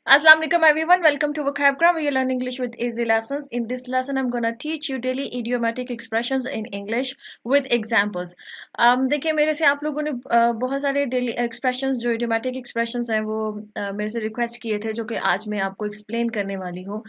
Assalamu alaikum everyone. Welcome to Vocabgram where you learn English with easy lessons. In this lesson, I'm gonna teach you daily idiomatic expressions in English with examples. देखिए मेरे से आप लोगों ने बहुत सारे daily expressions जो idiomatic expressions हैं वो मेरे से रिक्वेस्ट किए थे जो कि आज मैं आपको एक्सप्लेन करने वाली हूँ.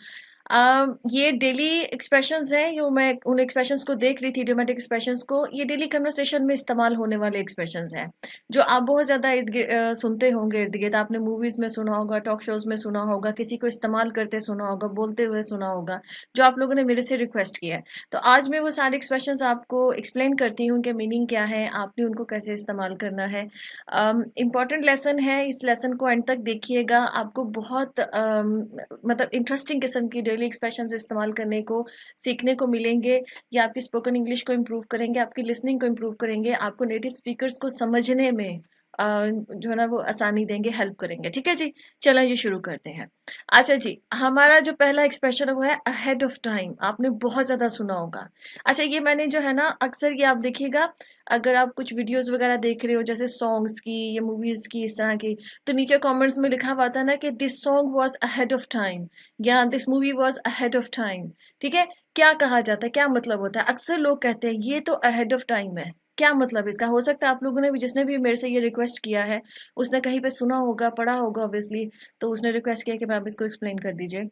ये डेली एक्सप्रेशंस हैं जो मैं उन एक्सप्रेशंस को देख रही थी idiomatic एक्सप्रेशंस को. ये डेली कन्वर्सेशन में इस्तेमाल होने वाले एक्सप्रेशंस हैं जो आप बहुत ज़्यादा सुनते होंगे इर्द गिर्द. आपने मूवीज़ में सुना होगा, टॉक शोज़ में सुना होगा, किसी को इस्तेमाल करते सुना होगा, बोलते हुए सुना होगा, जो आप लोगों ने मेरे से रिक्वेस्ट किया है. तो आज मैं वो सारे एक्सप्रेशंस आपको एक्सप्लेन करती हूँ उनके मीनिंग क्या है, आपने उनको कैसे इस्तेमाल करना है. इम्पॉर्टेंट लेसन है, इस लेसन को एंड तक देखिएगा. आपको बहुत मतलब इंटरेस्टिंग किस्म की डेली एक्सप्रेशंस इस्तेमाल करने को सीखने को मिलेंगे. ये आपकी स्पोकन इंग्लिश को इम्प्रूव करेंगे, आपकी लिसनिंग को इम्प्रूव करेंगे, आपको नेटिव स्पीकर्स को समझने में जो है ना वो आसानी देंगे, हेल्प करेंगे. ठीक है जी, चलो ये शुरू करते हैं. अच्छा जी, हमारा जो पहला एक्सप्रेशन है वो है अहेड ऑफ टाइम. आपने बहुत ज़्यादा सुना होगा. अच्छा, ये मैंने जो है ना अक्सर ये आप देखिएगा, अगर आप कुछ वीडियोस वगैरह देख रहे हो जैसे सॉन्ग्स की या मूवीज़ की इस तरह की, तो नीचे कमेंट्स में लिखा हुआ था ना कि this song was ahead of time या this movie was ahead of time. ठीक है, क्या कहा जाता है, क्या मतलब होता है? अक्सर लोग कहते हैं ये तो अहेड ऑफ टाइम है. क्या मतलब इसका? हो सकता है आप लोगों ने भी, जिसने भी मेरे से ये रिक्वेस्ट किया है, उसने कहीं पे सुना होगा, पढ़ा होगा ऑब्वियसली, तो उसने रिक्वेस्ट किया कि मैम इसको एक्सप्लेन कर दीजिए.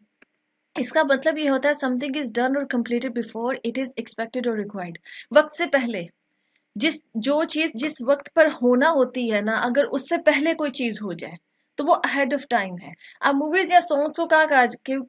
इसका मतलब ये होता है समथिंग इज डन और completed before it is expected और रिक्वायर्ड. वक्त से पहले, जो चीज जिस वक्त पर होना होती है ना, अगर उससे पहले कोई चीज हो जाए तो वो अहेड ऑफ टाइम है. अब मूवीज या सॉन्ग्स को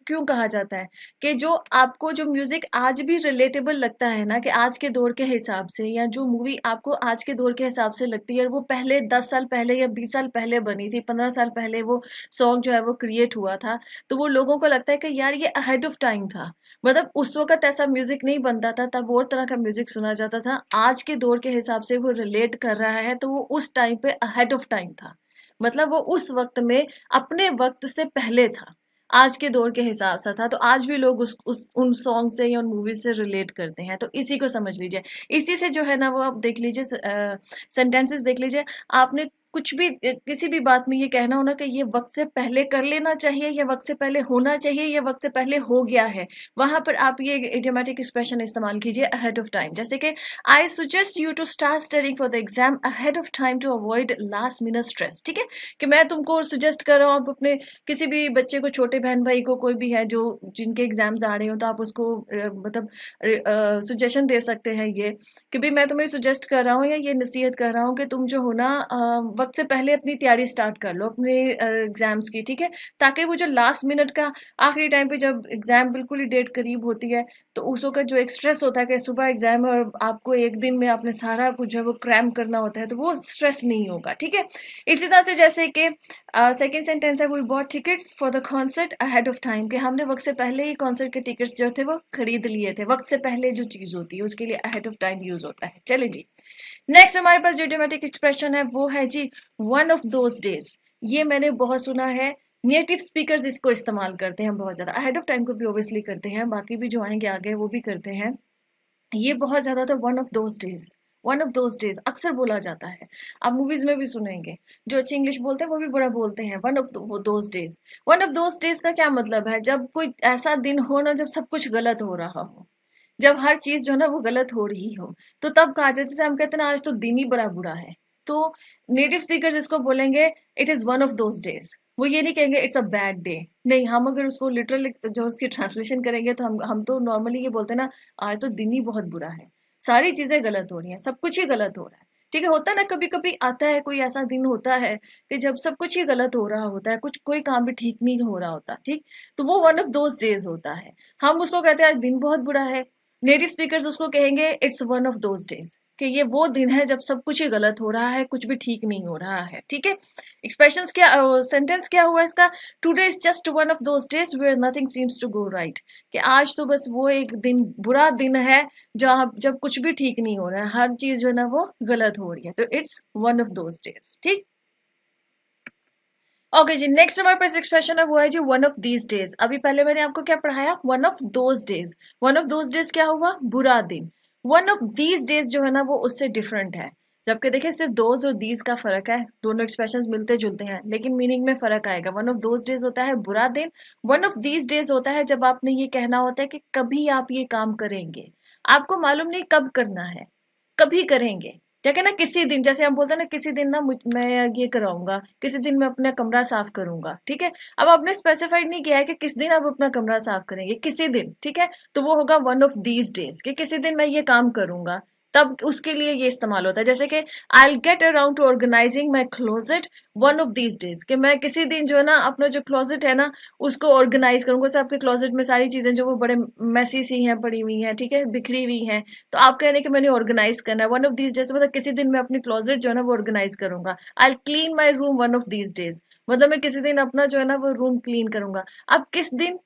क्यों कहा जाता है कि जो आपको जो म्यूजिक आज भी रिलेटेबल लगता है ना, कि आज के दौर के हिसाब से, या जो मूवी आपको आज के दौर के हिसाब से लगती है, वो पहले 10 साल पहले या 20 साल पहले बनी थी, 15 साल पहले वो सॉन्ग जो है वो क्रिएट हुआ था, तो वो लोगों को लगता है कि यार ये अहेड ऑफ टाइम था. मतलब उस वक़्त ऐसा म्यूज़िक नहीं बनता था, तब और तरह का म्यूज़िक सुना जाता था. आज के दौर के हिसाब से वो रिलेट कर रहा है, तो वो उस टाइम पे अहेड ऑफ टाइम था. मतलब वो उस वक़्त में अपने वक़्त से पहले था. आज के दौर के हिसाब से था, तो आज भी लोग उस उन सॉन्ग से या उन मूवीज़ से रिलेट करते हैं. तो इसी को समझ लीजिए. इसी से जो है ना वो आप देख लीजिए, सेंटेंसेस देख लीजिए. आपने कुछ भी किसी भी बात में ये कहना हो ना कि ये वक़्त से पहले कर लेना चाहिए, या वक़्त से पहले होना चाहिए, या वक़्त से पहले हो गया है, वहाँ पर आप ये इडियोमैटिक एक्सप्रेशन इस्तेमाल कीजिए अहेड ऑफ टाइम. जैसे कि I suggest you to start studying for the exam ahead of time to avoid last minute stress. ठीक है, कि मैं तुमको सजेस्ट कर रहा हूँ, आप अपने किसी भी बच्चे को, छोटे बहन भाई को, कोई भी है जो जिनके एग्जाम्स आ रहे हो, तो आप उसको मतलब सजेशन दे सकते हैं ये कि भाई मैं तुम्हें सजेस्ट कर रहा हूँ या ये नसीहत कर रहा हूँ कि तुम जो हो ना वक्त से पहले अपनी तैयारी स्टार्ट कर लो अपने एग्जाम्स की. ठीक है, ताकि वो जो लास्ट मिनट का आखिरी टाइम पे जब एग्जाम बिल्कुल ही डेट करीब होती है, तो उस वक्त जो एक स्ट्रेस होता है कि सुबह एग्जाम है और आपको एक दिन में आपने सारा कुछ जो है वो क्रैम करना होता है, तो वो स्ट्रेस नहीं होगा. ठीक है, इसी तरह से जैसे कि सेकेंड सेंटेंस है, we bought tickets for the concert ahead of time, कि हमने वक्त से पहले ही कॉन्सर्ट के टिकट्स जो थे वो खरीद लिए थे. वक्त से पहले जो चीज होती है उसके लिए अहेड ऑफ टाइम यूज होता है. चले जी, नेक्स्ट हमारे पास जो इडियोमैटिक एक्सप्रेशन है वो है जी वन ऑफ दोज डेज. ये मैंने बहुत सुना है, नेटिव स्पीकर्स इसको इस्तेमाल करते हैं बहुत ज्यादा. अहेड ऑफ टाइम को भी ओबियसली करते हैं, बाकी भी जो आएंगे आगे वो भी करते हैं. ये बहुत ज्यादा तो one of those days, one of those days अक्सर बोला जाता है. आप मूवीज में भी सुनेंगे, जो अच्छी इंग्लिश बोलते हैं वो भी बड़ा बोलते हैं one of those days. One of those days का क्या मतलब है? जब कोई ऐसा दिन हो ना जब सब कुछ गलत हो रहा हो, जब हर चीज जो है ना वो गलत हो रही हो, तो तब कहा जाए. जैसे हम कहते हैं ना आज तो दिन ही बड़ा बुरा है, तो नेटिव स्पीकर्स इसको बोलेंगे it is one of those days. वो ये नहीं कहेंगे इट्स अ बैड डे. नहीं, हम अगर उसको लिटरली जो उसकी ट्रांसलेशन करेंगे तो हम तो नॉर्मली ये बोलते हैं ना आज तो दिन ही बहुत बुरा है, सारी चीजें गलत हो रही हैं, सब कुछ ही गलत हो रहा है. ठीक है, होता है ना कभी कभी आता है कोई ऐसा दिन होता है कि जब सब कुछ ही गलत हो रहा होता है, कुछ कोई काम भी ठीक नहीं हो रहा होता. ठीक, तो वो वन ऑफ दोज डेज होता है. हम उसको कहते हैं आज दिन बहुत बुरा है. नेटिव स्पीकर्स उसको कहेंगे it's one of those days, कि ये वो दिन है जब सब कुछ ही गलत हो रहा है, कुछ भी ठीक नहीं हो रहा है. ठीक है, एक्सप्रेशंस क्या, सेंटेंस क्या हुआ इसका? Today is just one of those days where nothing seems to go right, कि आज तो बस वो एक दिन, बुरा दिन है जहाँ जब कुछ भी ठीक नहीं हो रहा है, हर चीज जो है ना वो गलत हो रही है. तो it's one of those days. ठीक, ओके जी, नेक्स्ट हमारे पास एक्सप्रेशन है वो है जी वन ऑफ दीज डेज. अभी पहले मैंने आपको क्या पढ़ाया? One of those days. One of those days क्या हुआ? बुरा दिन. वन ऑफ दीज डेज जो है ना वो उससे डिफरेंट है. जबकि देखिए सिर्फ दोज और दीज का फर्क है, दोनों एक्सप्रेशंस मिलते जुलते हैं लेकिन मीनिंग में फर्क आएगा। वन ऑफ दोज डेज होता है बुरा दिन, वन ऑफ दीज डेज होता है जब आपने ये कहना होता है कि कभी आप ये काम करेंगे, आपको मालूम नहीं कब करना है, कभी करेंगे। क्या ना किसी दिन, जैसे हम बोलते हैं ना किसी दिन ना मैं ये कराऊंगा, किसी दिन मैं अपना कमरा साफ करूंगा, ठीक है। अब आपने स्पेसिफाइड नहीं किया है कि किस दिन आप अपना कमरा साफ करेंगे, किसी दिन, ठीक है। तो वो होगा वन ऑफ दीज डेज, कि किसी दिन मैं ये काम करूंगा, तब उसके लिए ये इस्तेमाल होता है। जैसे कि I get around to organising my closet one of these days, कि मैं किसी दिन जो है ना अपना जो क्लोजेट है ना उसको ऑर्गेनाइज करूंगा। जैसे आपके क्लोजेट में सारी चीजें जो वो बड़े मैसी सी हैं, पड़ी हुई हैं, ठीक है, बिखरी हुई हैं, तो आप कह रहे हैं कि मैंने ऑर्गेनाइज करना है। वन ऑफ दीज डेज मतलब किसी दिन मैं अपनी क्लोजेट जो है ना वो ऑर्गेनाइज करूंगा। I clean my room one of these days, मतलब मैं किसी दिन अपना जो है ना वो रूम क्लीन करूंगा। अब किस दिन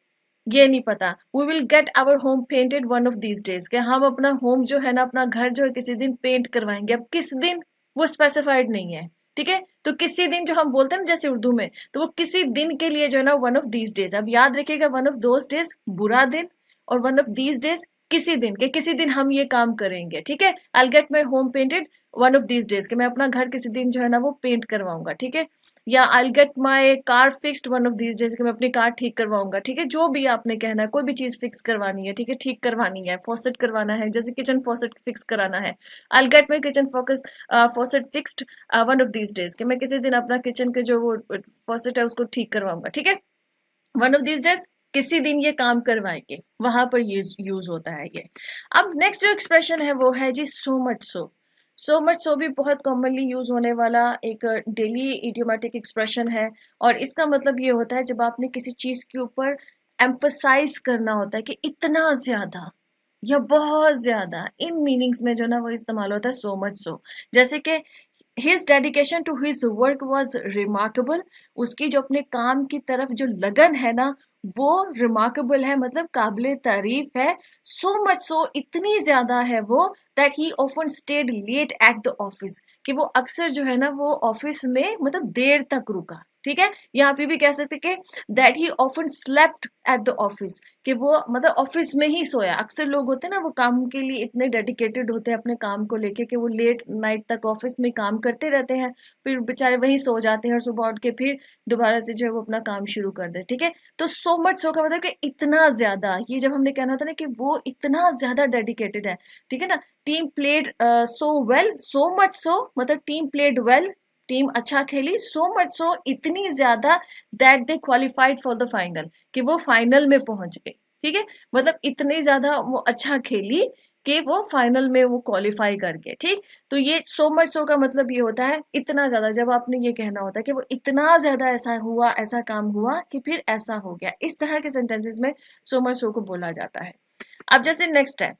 ये नहीं पता। We will get our home painted one of these days, के हम अपना होम जो है ना अपना घर जो है किसी दिन पेंट करवाएंगे। अब किस दिन वो स्पेसिफाइड नहीं है, ठीक है। तो किसी दिन जो हम बोलते हैं ना जैसे उर्दू में, तो वो किसी दिन के लिए जो है ना वन ऑफ दीज डेज। अब याद रखिएगा वन ऑफ दोज डेज बुरा दिन और वन ऑफ दीज डेज किसी दिन, के किसी दिन हम ये काम करेंगे, ठीक है। I get my home painted one of these days, के मैं अपना घर किसी दिन जो है ना वो पेंट करवाऊंगा, ठीक है। या आई get my car fixed one of these days, कि मैं अपनी कार ठीक करवाऊंगा, ठीक है। जो भी आपने कहना है, कोई भी चीज फिक्स करवानी है, ठीक है, ठीक करवानी है, फॉसेट करवाना है, जैसे किचन फॉसेट फिक्स कराना है, I get my kitchen focus faucet fixed one of these days, कि मैं किसी दिन अपना किचन के जो वो फॉसेट है उसको ठीक करवाऊंगा, ठीक है। वन ऑफ दीज डेज किसी दिन ये काम करवाएंगे, वहां पर ये यूज होता है ये। अब नेक्स्ट जो एक्सप्रेशन है वो है जी so much so. So much so भी बहुत कॉमनली यूज होने वाला एक डेली इडियोमेटिक एक्सप्रेशन है, और इसका मतलब ये होता है जब आपने किसी चीज के ऊपर एम्फसाइज करना होता है कि इतना ज्यादा या बहुत ज्यादा, इन मीनिंग्स में जो ना वो इस्तेमाल होता है सो मच सो। जैसे कि his dedication to his work was remarkable, उसकी जो अपने काम की तरफ जो लगन है ना वो रिमार्केबल है, मतलब काबिल तारीफ है। सो मच सो इतनी ज्यादा है वो, that he often stayed late at the office, कि वो अक्सर जो है ना वो ऑफिस में मतलब देर तक रुका, ठीक है। यहाँ पे भी कह सकते कि that he often slept at the office, कि वो मतलब ऑफिस में ही सोया। अक्सर लोग होते हैं ना वो काम के लिए इतने डेडिकेटेड होते हैं अपने काम को लेके कि वो लेट नाइट तक ऑफिस में काम करते रहते हैं, फिर बेचारे वहीं सो जाते हैं और सुबह उठ के फिर दोबारा से जो है वो अपना काम शुरू कर दे, ठीक है। तो सो मच सो का मतलब कि इतना ज्यादा, ये जब हमने कहना होता है ना कि वो इतना ज्यादा डेडिकेटेड है, ठीक है ना। Team played so well, so much so मतलब टीम प्लेड वेल, टीम अच्छा खेली, सो मच सो इतनी ज्यादा, that they qualified for the final, कि वो फाइनल में पहुंच गए, ठीक है। मतलब इतनी ज्यादा वो अच्छा खेली कि वो फाइनल में वो क्वालिफाई कर गए, ठीक। तो ये सो मच सो का मतलब ये होता है इतना ज्यादा, जब आपने ये कहना होता है कि वो इतना ज्यादा ऐसा हुआ, ऐसा काम हुआ कि फिर ऐसा हो गया, इस तरह के सेंटेंसेस में सो मच सो को बोला जाता है। अब जैसे नेक्स्ट है,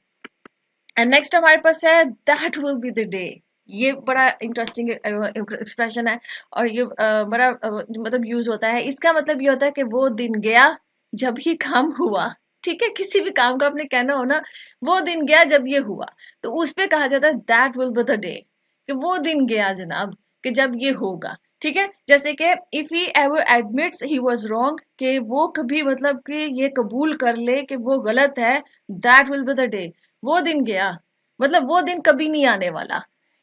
एंड नेक्स्ट हमारे पास है that will be the day. ये बड़ा इंटरेस्टिंग एक्सप्रेशन है, और ये बड़ा मतलब यूज होता है। इसका मतलब ये होता है कि वो दिन गया जब ही काम हुआ, ठीक है। किसी भी काम का आपने कहना हो ना, वो दिन गया जब ये हुआ, तो उस पे कहा जाता है that will be the day, कि वो दिन गया जनाब कि जब ये होगा, ठीक है। जैसे कि if he ever admits he was wrong, कि वो कभी मतलब कि ये कबूल कर ले कि वो गलत है, that will be the day, वो दिन गया मतलब वो दिन कभी नहीं आने वाला।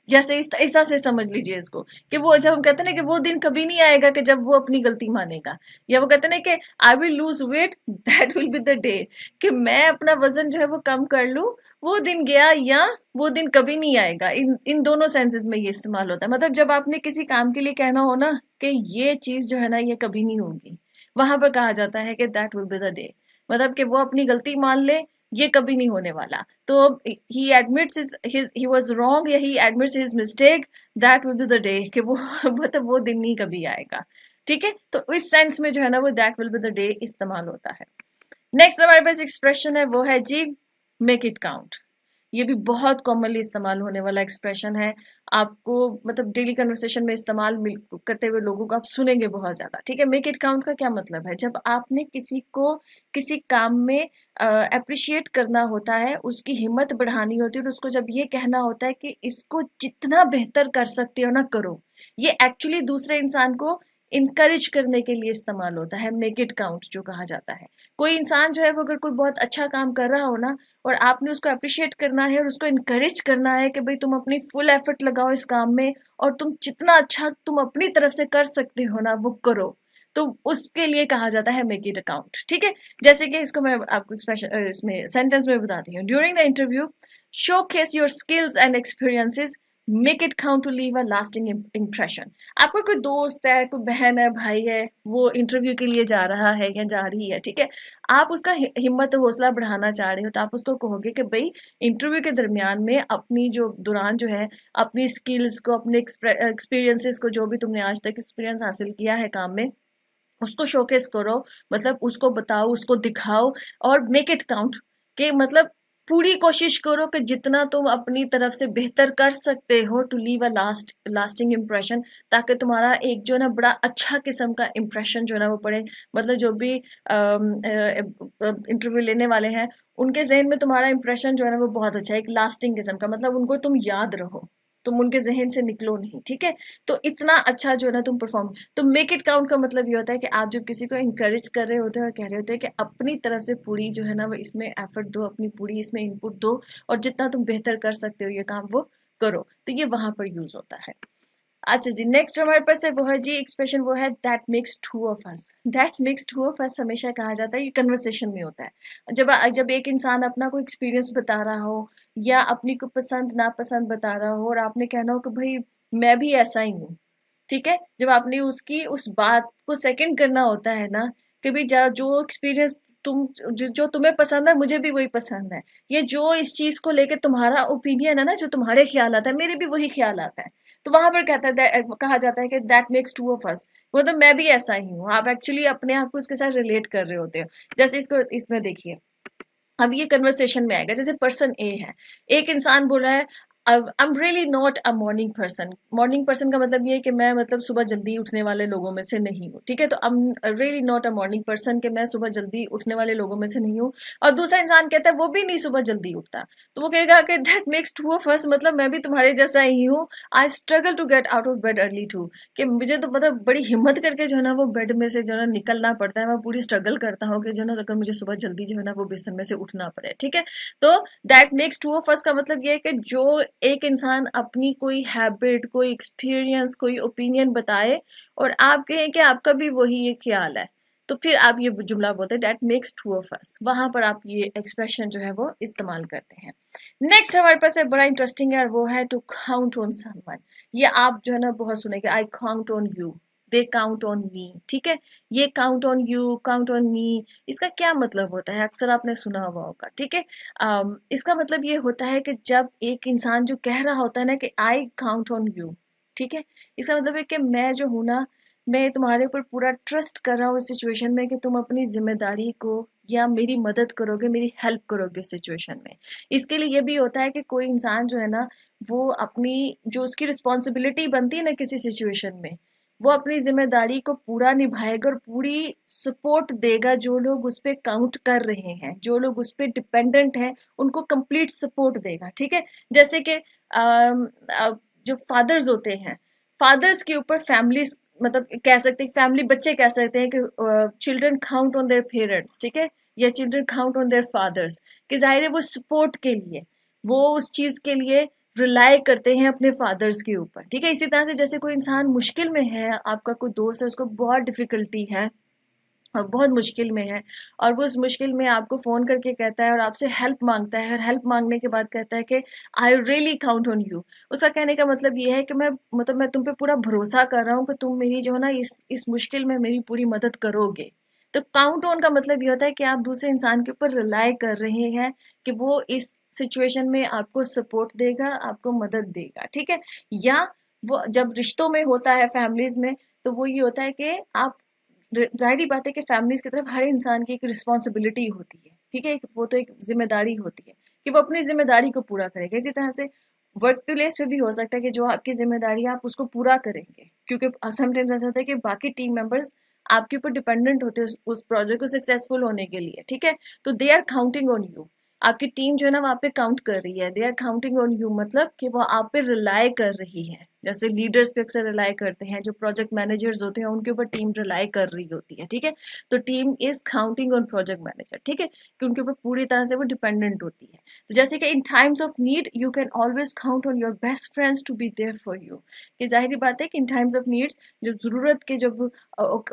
जैसे इस ऐसा से समझ लीजिए इसको, कि वो जब हम कहते हैं ना कि वो दिन कभी नहीं आएगा कि जब वो अपनी गलती मानेगा, या वो कहते हैं ना कि I will lose weight that will be the day, कि मैं अपना वजन जो है वो कम कर लूं, वो दिन गया या वो दिन कभी नहीं आएगा। इन इन दोनों सेंसेस में ये इस्तेमाल होता है। मतलब जब आपने किसी काम के लिए कहना हो ना कि ये चीज जो है ना ये कभी नहीं होगी, वहां पर कहा जाता है कि that will be the day, मतलब कि वो अपनी गलती मान ले, ये कभी नहीं होने वाला। तो he admits his he was wrong, या he admits his mistake, that will be the day, कि वो मतलब वो दिन नहीं कभी आएगा, ठीक है। तो इस सेंस में जो है ना वो that will be the day इस्तेमाल होता है। नेक्स्ट हमारे पास एक्सप्रेशन है वो है जी मेक इट काउंट। ये भी बहुत कॉमनली इस्तेमाल होने वाला एक्सप्रेशन है। आपको मतलब डेली कन्वर्सेशन में इस्तेमाल करते हुए लोगों को आप सुनेंगे बहुत ज्यादा, ठीक है। मेक इट काउंट का क्या मतलब है, जब आपने किसी को किसी काम में अप्रिशिएट करना होता है, उसकी हिम्मत बढ़ानी होती है, और उसको जब ये कहना होता है कि इसको जितना बेहतर कर सकते हो ना करो, ये एक्चुअली दूसरे इंसान को इनकरेज करने के लिए इस्तेमाल होता है, मेक इट काउंट जो कहा जाता है। कोई इंसान जो है वो अगर कोई बहुत अच्छा काम कर रहा हो ना, और आपने उसको अप्रिशिएट करना है और उसको इनकरेज करना है कि भाई तुम अपनी फुल एफर्ट लगाओ इस काम में, और तुम जितना अच्छा तुम अपनी तरफ से कर सकते हो ना वो करो, तो उसके लिए कहा जाता है मेक इट अकाउंट। ठीक है, जैसे कि इसको मैं आपको एक्सप्रेशन इसमें सेंटेंस में बताती हूँ। During the interview showcase your skills and experiences, make it count to leave a lasting impression. आपका कोई दोस्त है, कोई बहन है, भाई है, वो इंटरव्यू के लिए जा रहा है या जा रही है, ठीक है, आप उसका हिम्मत हौसला बढ़ाना चाह रहे हो, तो आप उसको कहोगे कि भाई इंटरव्यू के दरमियान में अपनी जो दौरान जो है अपनी स्किल्स को, अपने एक्सपीरियंसेस को, जो भी तुमने आज तक एक्सपीरियंस हासिल किया है काम में, उसको शोकेस करो, मतलब उसको बताओ, उसको दिखाओ, और मेक इट काउंट, कि मतलब पूरी कोशिश करो कि जितना तुम अपनी तरफ से बेहतर कर सकते हो to leave a lasting impression, ताकि तुम्हारा एक जो है ना बड़ा अच्छा किस्म का इम्प्रेशन जो है ना वो पड़े, मतलब जो भी इंटरव्यू लेने वाले हैं उनके जहन में तुम्हारा इम्प्रेशन जो है ना वो बहुत अच्छा है, एक लास्टिंग किस्म का, मतलब उनको तुम याद रहो, तुम उनके जहन से निकलो नहीं, ठीक है। तो इतना अच्छा जो है ना तुम परफॉर्म, तो मेक इट काउंट का मतलब ये होता है कि आप जब किसी को इंकरेज कर रहे होते हैं और कह रहे होते हैं कि अपनी तरफ से पूरी जो है ना वो इसमें एफर्ट दो, अपनी पूरी इसमें इनपुट दो, और जितना तुम बेहतर कर सकते हो ये काम वो करो, तो ये वहां पर यूज होता है। अच्छा जी, नेक्स्ट हमारे पास है वो है जी एक्सप्रेशन, वो है that makes two of us. That makes two of अस हमेशा कहा जाता है, ये कन्वर्सेशन में होता है, जब जब एक इंसान अपना कोई एक्सपीरियंस बता रहा हो या अपनी को पसंद नापसंद बता रहा हो, और आपने कहना हो कि भाई मैं भी ऐसा ही हूँ, ठीक है, जब आपने उसकी उस बात को सेकंड करना होता है ना, कि भाई जो एक्सपीरियंस तुम जो तुम्हें पसंद है मुझे भी वही पसंद है, ये जो इस चीज को लेकर तुम्हारा ओपिनियन है ना, जो तुम्हारे ख्याल आता है मेरे भी वही ख्याल आता है, तो वहां पर कहता है कहा जाता है कि that makes two of us, मतलब मैं भी ऐसा ही हूँ, आप एक्चुअली अपने आप को उसके साथ रिलेट कर रहे होते हो। जैसे इसको इसमें देखिए, अब ये कन्वर्सेशन में आएगा, जैसे पर्सन ए है, एक इंसान बोल रहा है I am really not a morning person. Morning person का मतलब ये है कि मैं मतलब सुबह जल्दी उठने वाले लोगों में से नहीं हूँ, ठीक है, तो I am really not a morning person, कि मैं सुबह जल्दी उठने वाले लोगों में से नहीं हूँ। और दूसरा इंसान कहता है वो भी नहीं सुबह जल्दी उठता, तो वो कहेगा कि that makes two of us, मतलब मैं भी तुम्हारे जैसा ही हूँ, I struggle to get out of bed early too, कि मुझे तो मतलब बड़ी हिम्मत करके जो है ना वो बेड में से जो है ना निकलना पड़ता है, मैं पूरी स्ट्रगल करता हूँ कि जो है ना अगर मुझे सुबह जल्दी जो है ना वो बिस्तर में से उठना पड़े, ठीक है। तो दैट मेक्स टू ऑफ अस का मतलब ये है कि जो एक इंसान अपनी कोई हैबिट, कोई एक्सपीरियंस, कोई ओपिनियन बताए, और आप कहें कि आपका भी वही ये ख्याल है, तो फिर आप ये जुमला बोलते हैं दैट मेक्स टू ऑफ अस, वहां पर आप ये एक्सप्रेशन जो है वो इस्तेमाल करते हैं। नेक्स्ट हमारे पास है बड़ा इंटरेस्टिंग है, और वो है टू काउंट ऑन समवन। ये आप जो है ना बहुत सुनेंगे, I count on you, they count on me, ठीक है, ये count on you, count on me, इसका क्या मतलब होता है, अक्सर आपने सुना हुआ होगा, ठीक है। इसका मतलब ये होता है कि जब एक इंसान जो कह रहा होता है ना कि आई काउंट ऑन यू, ठीक है, इसका मतलब है कि मैं जो हूं ना, मैं तुम्हारे ऊपर पूरा ट्रस्ट कर रहा हूँ इस सिचुएशन में, कि तुम अपनी जिम्मेदारी को या मेरी मदद करोगे, मेरी हेल्प करोगे सिचुएशन में। इसके लिए ये भी होता है कि कोई इंसान जो है ना वो अपनी जो उसकी रिस्पॉन्सिबिलिटी बनती है ना किसी सिचुएशन में, वो अपनी जिम्मेदारी को पूरा निभाएगा और पूरी सपोर्ट देगा, जो लोग उस पर काउंट कर रहे हैं, जो लोग उस पर डिपेंडेंट हैं, उनको कंप्लीट सपोर्ट देगा, ठीक है। जैसे कि जो फादर्स होते हैं, फादर्स के ऊपर फैमिलीज, मतलब कह सकते हैं फैमिली, बच्चे कह सकते हैं कि children count on their parents, ठीक है, या children count on their fathers, कि जाहिर है वो सपोर्ट के लिए, वो उस चीज के लिए रिलाई करते हैं अपने फादर्स के ऊपर, ठीक है। इसी तरह से जैसे कोई इंसान मुश्किल में है, आपका कोई दोस्त है, उसको बहुत डिफिकल्टी है और बहुत मुश्किल में है, और वो उस मुश्किल में आपको फोन करके कहता है और आपसे हेल्प मांगता है, और हेल्प मांगने के बाद कहता है कि I really count on you, उसका कहने का मतलब ये है कि मैं तुम पे पूरा भरोसा कर रहा हूँ कि तुम मेरी जो है ना इस मुश्किल में मेरी पूरी मदद करोगे। तो काउंट ऑन का मतलब ये होता है कि आप दूसरे इंसान के ऊपर रिलाई कर रहे हैं कि वो इस सिचुएशन में आपको सपोर्ट देगा, आपको मदद देगा, ठीक है। या वो जब रिश्तों में होता है, फैमिलीज में, तो वो ये होता है कि आप, जाहिर बात है कि फैमिलीज की तरफ हर इंसान की एक रिस्पॉन्सिबिलिटी होती है, ठीक है, वो तो एक जिम्मेदारी होती है कि वो अपनी जिम्मेदारी को पूरा करेगा। इसी तरह से वर्क प्लेस पे भी हो सकता है कि जो आपकी जिम्मेदारी है आप उसको पूरा करेंगे, क्योंकि समटाइम्स ऐसा होता है कि बाकी टीम मेंबर्स आपके ऊपर डिपेंडेंट होते हैं उस प्रोजेक्ट को सक्सेसफुल होने के लिए, ठीक है। तो they are counting on you, आपकी टीम जो है ना वहाँ पे काउंट कर रही है, they are counting on you, मतलब कि वो आप पे रिलाई कर रही है, जैसे लीडर्स पे अक्सर रिलाई करते हैं, जो प्रोजेक्ट मैनेजर्स होते हैं उनके ऊपर टीम रिलाई कर रही होती है, ठीक है। तो team is counting on project manager, ठीक है, कि उनके ऊपर पूरी तरह से वो डिपेंडेंट होती है। तो जैसे कि in times of need you can always count on your best friends to be there for you, कि जाहिर बात है कि इन टाइम्स ऑफ नीड्स, जब ज़रूरत के जब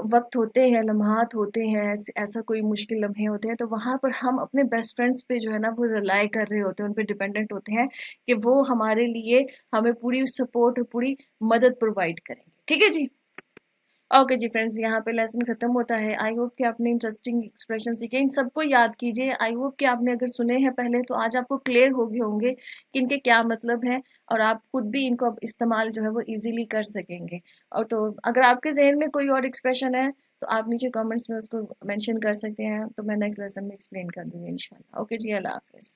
वक्त होते हैं, लम्हात होते हैं, ऐसा कोई मुश्किल लम्हे होते हैं, तो वहाँ पर हम अपने बेस्ट फ्रेंड्स पे जो है ना वो रिलाई कर रहे होते हैं, उन पे डिपेंडेंट होते हैं कि वो हमारे लिए हमें पूरी सपोर्ट और पूरी मदद प्रोवाइड करेंगे, ठीक है जी। ओके जी फ्रेंड्स, यहाँ पे लेसन खत्म होता है। आई होप कि आपने इंटरेस्टिंग एक्सप्रेशन सीखे, इन सबको याद कीजिए। आई होप कि आपने अगर सुने हैं पहले तो आज आपको क्लियर हो गए होंगे कि इनके क्या मतलब है, और आप खुद भी इनको अब इस्तेमाल जो है वो इजीली कर सकेंगे। और तो अगर आपके जहन में कोई और एक्सप्रेशन है तो आप नीचे कमेंट्स में उसको मेंशन कर सकते हैं, तो मैं नेक्स्ट लेसन में एक्सप्लेन कर दूंगी इंशाल्लाह। ओके जी, अल्लाह हाफिज़।